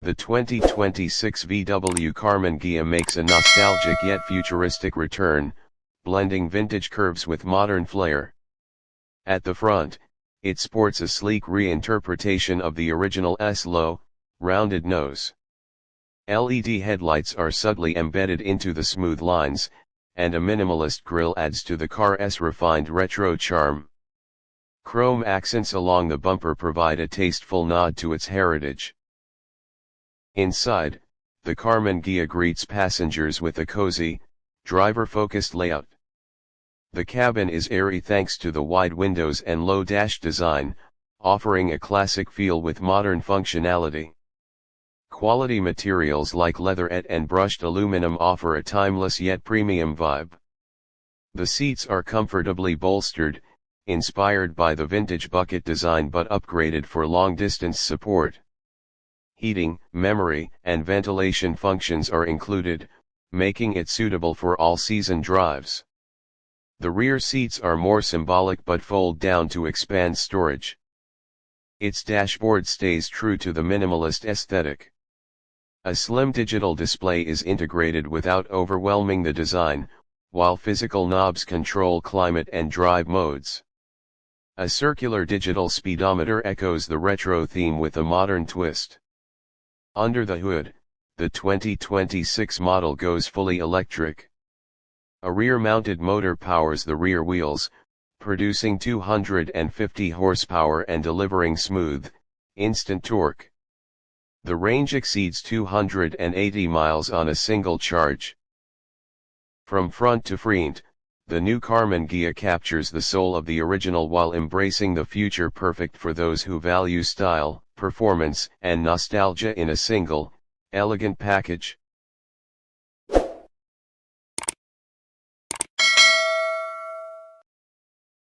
The 2026 VW Karmann Ghia makes a nostalgic yet futuristic return, blending vintage curves with modern flair. At the front, it sports a sleek reinterpretation of the original's low, rounded nose. LED headlights are subtly embedded into the smooth lines, and a minimalist grille adds to the car's refined retro charm. Chrome accents along the bumper provide a tasteful nod to its heritage. Inside, the Karmann Ghia greets passengers with a cozy, driver-focused layout. The cabin is airy thanks to the wide windows and low dash design, offering a classic feel with modern functionality. Quality materials like leatherette and brushed aluminum offer a timeless yet premium vibe. The seats are comfortably bolstered, inspired by the vintage bucket design but upgraded for long-distance support. Heating, memory, and ventilation functions are included, making it suitable for all-season drives. The rear seats are more symbolic but fold down to expand storage. Its dashboard stays true to the minimalist aesthetic. A slim digital display is integrated without overwhelming the design, while physical knobs control climate and drive modes. A circular digital speedometer echoes the retro theme with a modern twist. Under the hood, the 2026 model goes fully electric. A rear-mounted motor powers the rear wheels, producing 250 horsepower and delivering smooth, instant torque. The range exceeds 280 miles on a single charge. From front to front, the new Karmann Ghia captures the soul of the original while embracing the future, perfect for those who value style, performance, and nostalgia in a single, elegant package.